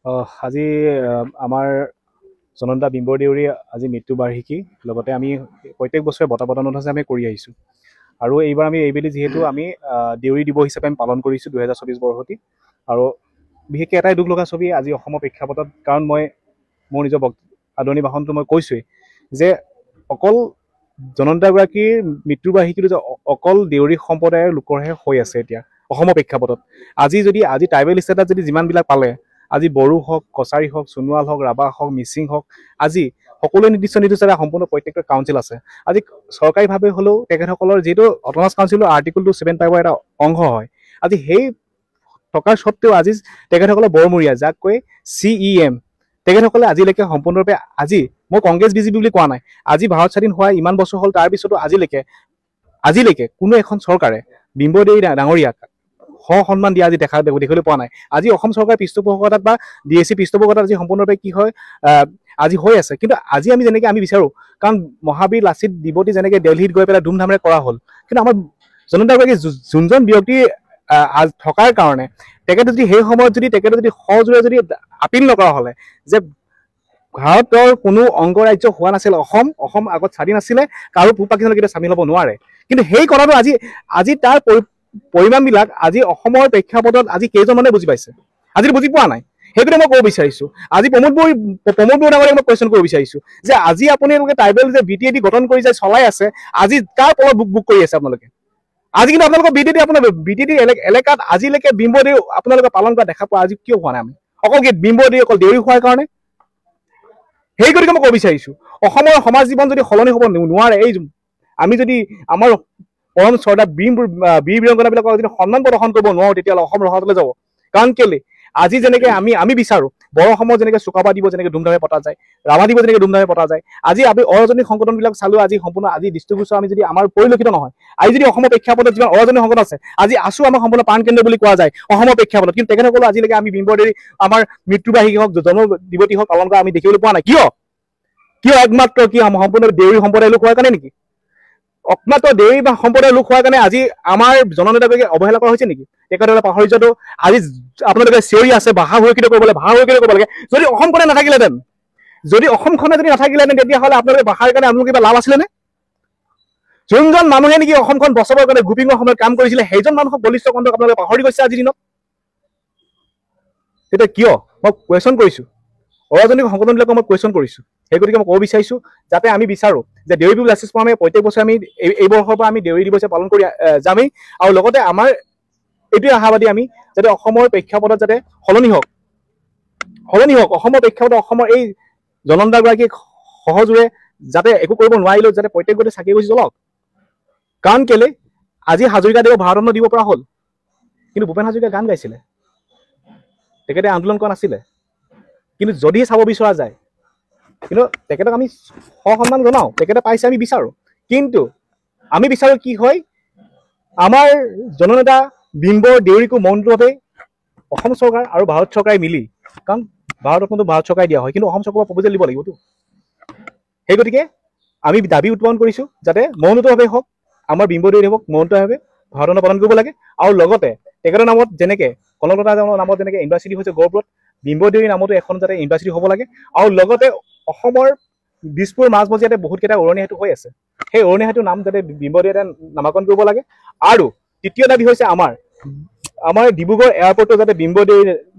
আজি আমাৰ জননেতা বিম্বৰ দেউৰী আজি মৃত্যুবাৰ্ষিকী লগতে আমি প্ৰত্যেক বছৰে বঁটা প্ৰদানত আছে আমি কৰি আহিছোঁ আৰু এইবাৰ আমি এইবেলি যিহেতু আমি দেউৰী দিৱস হিচাপে আমি পালন কৰিছোঁ 2024 বৰ্ষতি আৰু বিশেষকৈ এটাই দুখ লগা ছবি আজি অসমৰ প্ৰেক্ষাপটত কাৰণ মই মোৰ নিজৰ আদৰণি ভাষণটো মই কৈছোঁৱেই যে অকল জননেতাগৰাকীৰ মৃত্যুবাৰ্ষিকীটো যে অকল দেউৰী সম্প্ৰদায়ৰ লোকৰহে হৈ আছে এতিয়া অসমৰ প্ৰেক্ষাপটত আজি ট্ৰাইবেল ষ্টেটত যদি যিমানবিলাক পালে আজি বড়ো হওক কছাৰী হওক সোণোৱাল হওক ৰাভা হওক মিচিং হওক আজি সকলোৱে নিৰ্দিষ্ট এটা সম্পূৰ্ণ প্ৰত্যেকটো কাউন্সিল আছে আজি চৰকাৰীভাৱে হ'লেও তেখেতসকলৰ যিহেতু অট'নমাছ কাউন্সিলৰ আৰ্টিকলটো 7 এটা অংশ হয় আজি সেই থকাৰ স্বত্তেও আজি তেখেতসকলৰ বৰমূৰীয়া যাক কয় CEM তেখেতসকলে আজিলৈকে সম্পূৰ্ণৰূপে আজি মই কংগ্ৰেছ বিজেপি বুলি কোৱা নাই আজি ভাৰত স্বাধীন হোৱা ইমান বছৰ হ'ল তাৰ পিছতো আজিলৈকে কোনো এখন চৰকাৰে বিম্বৰ দেউৰী ডাঙৰীয়াক সন্মান দিয়া আজি দেখিবলৈ পোৱা নাই আজি অসম চৰকাৰৰ পৃষ্ঠপোষকতাত বা DSC পৃষ্ঠপোষকতাত আজি সম্পূৰ্ণৰূপে কি হয় আজি হৈ আছে কিন্তু আজি আমি যেনেকৈ আমি বিচাৰোঁ কাৰণ মহাবীৰ লাচিত দিৱসী যেনেকৈ দিল্লীত গৈ পেলাই ধুমধামেৰে কৰা হ'ল কিন্তু আমাৰ জনতাগৰাকী যোনজন ব্যক্তি থকাৰ কাৰণে তেখেতে যদি সেই সময়ত যদি তেখেতে যদি সজোৰে যদি আপিল নকৰা হ'লে যে ভাৰতৰ কোনো অংগৰাজ্য হোৱা নাছিল অসম আগত স্বাধীন আছিলে কাৰো পূব পাকিস্তানৰ কেতিয়াও চামিল হ'ব নোৱাৰে কিন্তু সেই কথাটো আজি তাৰ পৰিমাণবিলাক আজি অসমৰ প্ৰেক্ষাপটত আজি কেইজনমানে বুজি পাইছে আজি বুজি পোৱা নাই সেইটোতে মই ক'ব বিচাৰিছোঁ আজি প্ৰমোদ বড়ো ডাঙৰীয়াক মই কুৱেশ্যন কৰিব বিচাৰিছোঁ যে আজি আপোনালোকে ট্ৰাইবেল যে BTAD গঠন কৰি যায় চলাই আছে আজি কাৰ পলত বুক কৰি আছে আপোনালোকে আজি কিন্তু আপোনালোকৰ BTAD এলেকাত আজিলৈকে বিম্বৰ দেউৰী আপোনালোকে পালন কৰা দেখা পোৱা আজি কিয় হোৱা নাই আমি অকল কি বিম্বৰ দেউৰী অকল দেউৰী হোৱাৰ কাৰণে সেই গতিকে মই ক'ব বিচাৰিছোঁ অসমৰ সমাজ জীৱন যদি সলনি হ'ব নোৱাৰে এই আমি যদি আমাৰ পৰম শ্ৰদ্ধা বীৰ বীৰাংগনাবিলাকক যদি সন্মান প্ৰদৰ্শন কৰিব নোৱাৰোঁ তেতিয়াহ'লে অসম ৰসাতলৈ যাব কাৰণ কেলে আজি যেনেকৈ আমি বিচাৰোঁ বড়ো অসমত যেনেকৈ চুকাফা দিৱস যেনেকৈ ধুমধামে পতা যায় ৰাভা দিৱস যেনেকৈ ধুমধামে পতা যায় আজি আমি অৰাজনৈতিক সংগঠনবিলাক চালোঁ আজি সম্পূৰ্ণ আজি দৃষ্টিগোচৰ আমি যদি আমাৰ পৰিলক্ষিত নহয় আজি যদি অসমৰ প্ৰেক্ষাপটত যিমান অৰাজনৈতিক সংগঠন আছে আজি আছো আমাৰ সম্পূৰ্ণ প্ৰাণকেন্দ্ৰ বুলি কোৱা যায় অসমৰ প্ৰেক্ষাপটত কিন্তু তেখেতসকলো আজিলৈকে আমি বিম্বৰ দেউৰী আমাৰ মৃত্যুবাৰ্ষিকী হওক জন্ম দিৱসী হওক পালন কৰা আমি দেখিবলৈ পোৱা নাই কিয় একমাত্ৰ কি সম্পূৰ্ণ দেউৰী সম্প্ৰদায়ৰ লোক হোৱাৰ কাৰণে নেকি একমাত্ৰ দেউৰী বা সম্প্ৰদায়ৰ লোক হোৱাৰ কাৰণে আজি আমাৰ জননেতাবিলাকে অৱহেলা কৰা হৈছে নেকি তেখেতসকলে পাহৰি যোৱাটো আজি আপোনালোকে চিঞৰি আছে ভাষা সুৰক্ষিত কৰিব লাগে যদি অসমখনে নাথাকিলেহেঁতেন যদি নাথাকিলেহেঁতেন তেতিয়াহ'লে আপোনালোকে ভাষাৰ কাৰণে আপোনালোকে কিবা লাভ আছিলেনে যোনজন মানুহে নেকি অসমখন বচাবৰ কাৰণে গ্ৰুপিঙৰ সময়ত কাম কৰিছিলে সেইজন মানুহক বলিষ্ঠ কণ্ঠক আপোনালোকে পাহৰি গৈছে আজিৰ দিনত তেতিয়া কিয় মই কুৱেশ্যন কৰিছোঁ অৰাজনৈতিক সংগঠনবিলাকক মই কুৱেশ্যন কৰিছোঁ সেই গতিকে মই ক'ব বিচাৰিছোঁ যাতে আমি বিচাৰোঁ যে দেউৰী বিহু লাচিত আমি প্ৰত্যেক বছৰে আমি এই বৰ্ষৰ পৰা আমি দেউৰী দিৱস পালন কৰি যামেই আৰু লগতে আমাৰ এইটোৱে আশাবাদী আমি যাতে অসমৰ প্ৰেক্ষাপটত যাতে সলনি হওক অসমৰ প্ৰেক্ষাপটত অসমৰ এই জননেতাগৰাকীক সহজোৰে যাতে একো কৰিব নোৱাৰিলেও যাতে প্ৰত্যেক গতে চাকি গছি জ্বলক কাৰণ কেলে আজি হাজৰিকাদেৱক ভাৰতৰত্ন দিব পৰা হ'ল কিন্তু ভূপেন হাজৰিকাই গান গাইছিলে তেখেতে আন্দোলন কৰা নাছিলে কিন্তু যদি চাব বিচৰা যায় কিন্তু তেখেতক আমি সন্মান জনাওঁ তেখেতে পাইছে আমি বিচাৰোঁ কিন্তু আমি বিচাৰোঁ কি হয় আমাৰ জননেতা বিম্বৰ দেউৰীকো মনটোভাৱে অসম চৰকাৰ আৰু ভাৰত চৰকাৰে মিলি কাৰণ ভাৰতৰত্নটো ভাৰত চৰকাৰে দিয়া হয় কিন্তু অসম চৰকাৰৰ প্ৰপ'জেল দিব লাগিবতো সেই গতিকে আমি দাবী উত্থাপন কৰিছোঁ যাতে মৌনতভাৱে হওক আমাৰ বিম্বৰ দেউৰী হওক মৌনতভাৱে ভাৰতৰত্ন প্ৰদান কৰিব লাগে আৰু লগতে তেখেতৰ নামত যেনেকৈ কনকলতা নামত যেনেকৈ ইউনিভাৰ্চিটি হৈছে গড়পুৰত বিম্বৰ দেউৰী নামতো এখন যাতে ইউনিভাৰ্চিটি হ'ব লাগে আৰু লগতে অসমৰ দিছপুৰ মাজমজিয়াতে বহুতকেইটা উৰণি সেতু হৈ আছে সেই উৰণি সেতুৰ নাম যাতে বিম্বৰ দেউৰীয়ে নামাকৰণ কৰিব লাগে আৰু তৃতীয় দাবী হৈছে আমাৰ ডিব্ৰুগড় এয়াৰপৰ্টটো যাতে বিম্বৰ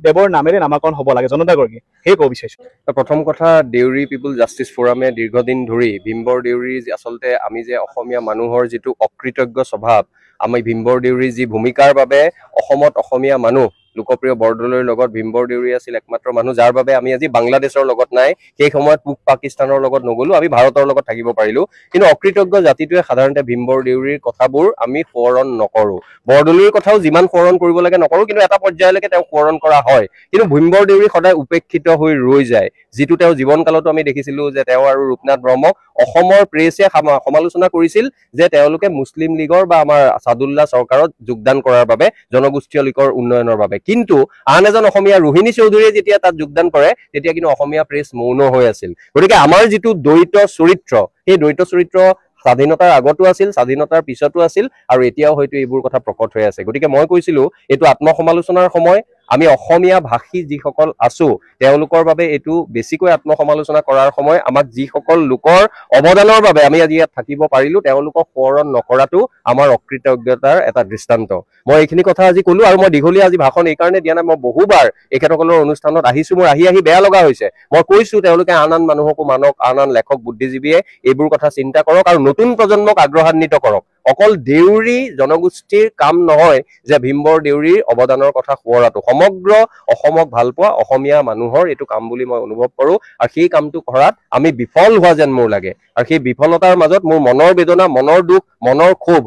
দেৱৰ নামেৰে নামাকৰণ হ'ব লাগে জনতাগৰাকী সেই ক'ব বিচাৰিছোঁ প্ৰথম কথা দেউৰী পিপুল জাষ্টিছ ফৰামে দীৰ্ঘদিন ধৰি বিম্বৰ দেউৰী আচলতে আমি যে অসমীয়া মানুহৰ যিটো অকৃতজ্ঞ স্বভাৱ আমি বিম্বৰ দেউৰী যি ভূমিকাৰ বাবে অসমত অসমীয়া মানুহ লোকপ্ৰিয় বৰদলৈৰ লগত বিম্বৰ দেউৰী আছিল একমাত্ৰ মানুহ যাৰ বাবে আমি আজি বাংলাদেশৰ লগত নাই সেই সময়ত পূব পাকিস্তানৰ লগত নগলো আমি ভাৰতৰ লগত থাকিব পাৰিলো কিন্তু অকৃতজ্ঞ জাতিটোৱে সাধাৰণতে বিম্বৰ দেউৰীৰ কথাবোৰ আমি সোঁৱৰণ নকৰো বৰদলৈৰ কথাও যিমান সোঁৱৰণ কৰিব লাগে নকৰো কিন্তু এটা পৰ্যায়লৈকে তেওঁ সোঁৱৰণ কৰা হয় কিন্তু বিম্বৰ দেউৰী সদায় উপেক্ষিত হৈ ৰৈ যায় যিটো তেওঁ জীৱনকালতো আমি দেখিছিলো যে তেওঁ আৰু ৰূপনাথ ব্ৰহ্মক অসমৰ প্ৰেছে সমালোচনা কৰিছিল যে তেওঁলোকে মুছলিম লীগৰ বা আমাৰ সাদুল্লাহ চৰকাৰত যোগদান কৰাৰ বাবে জনগোষ্ঠীয় লীগৰ উন্নয়নৰ বাবে কিন্তু আন এজন অসমীয়া ৰোহিণী চৌধুৰীয়ে যেতিয়া তাত যোগদান কৰে তেতিয়া কিন্তু অসমীয়া প্ৰেছ মৌন হৈ আছিল গতিকে আমাৰ যিটো দ্বৈত চৰিত্ৰ সেই দ্বৈত চৰিত্ৰ স্বাধীনতাৰ আগতো আছিল স্বাধীনতাৰ পিছতো আছিল আৰু এতিয়াও হয়তো এইবোৰ কথা প্ৰকট হৈ আছে গতিকে মই কৈছিলো এইটো আত্মসমালোচনাৰ সময় আমি অসমীয়া ভাষী যিসকল আছো তেওঁলোকৰ বাবে এইটো বেছিকৈ আত্মসমালোচনা কৰাৰ সময়। আমাক যিসকল লোকৰ অৱদানৰ বাবে আমি আজি ইয়াত থাকিব পাৰিলো তেওঁলোকক সোঁৱৰণ নকৰাটো আমাৰ অকৃতজ্ঞতাৰ এটা দৃষ্টান্ত। মই এইখিনি কথা আজি কলো, আৰু মই দীঘলীয়া আজি ভাষণ এই কাৰণে দিয়া নাই। মই বহুবাৰ এখেতসকলৰ অনুষ্ঠানত আহিছো, মোৰ আহি বেয়া লগা হৈছে। মই কৈছো তেওঁলোকে আন মানুহকো মানক, আন লেখক বুদ্ধিজীৱীয়ে এইবোৰ কথা চিন্তা কৰক আৰু নতুন প্ৰজন্মক আগ্ৰহান্বিত কৰক। অকল দেউৰী জনগোষ্ঠীৰ কাম নহয় যে ভীমবৰ দেউৰীৰ অৱদানৰ কথা সোঁৱৰাটো, সমগ্ৰ অসমক ভাল পোৱা অসমীয়া মানুহৰ এইটো কাম বুলি মই অনুভৱ কৰো। আৰু সেই কামটো কৰাত আমি বিফল হোৱা যেন মোৰ লাগে। আৰু সেই বিফলতাৰ মাজত মোৰ মনৰ বেদনা, মনৰ দুখ, মনৰ ক্ষোভ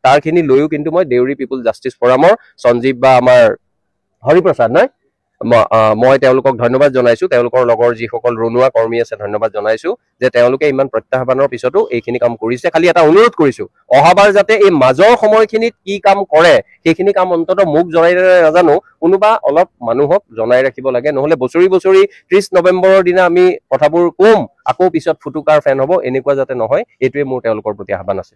তাৰখিনি লৈও কিন্তু মই দেউৰী পিপুল জাষ্টিছ ফৰামৰ সঞ্জীৱ বা আমাৰ হৰিপ্ৰসাদ নহয় মই তেওঁলোকক ধন্যবাদ জনাইছো। তেওঁলোকৰ লগৰ যিসকল ৰণুৱা কৰ্মী আছে ধন্যবাদ জনাইছো যে তেওঁলোকে ইমান প্ৰত্যাহ্বানৰ পিছতো এইখিনি কাম কৰিছে। খালি এটা অনুৰোধ কৰিছো, অহাবাৰ যাতে এই মাজৰ সময়খিনিত কি কাম কৰে সেইখিনি কাম অন্তত মোক জনাই নাজানো, কোনোবা অলপ মানুহক জনাই ৰাখিব লাগে। নহলে বছৰি 30 নৱেম্বৰৰ দিনা আমি কথাবোৰ কম, আকৌ পিছত ফুটুকাৰ ফেন হ'ব, এনেকুৱা যাতে নহয়। এইটোৱে মোৰ তেওঁলোকৰ প্ৰতি আহ্বান আছে।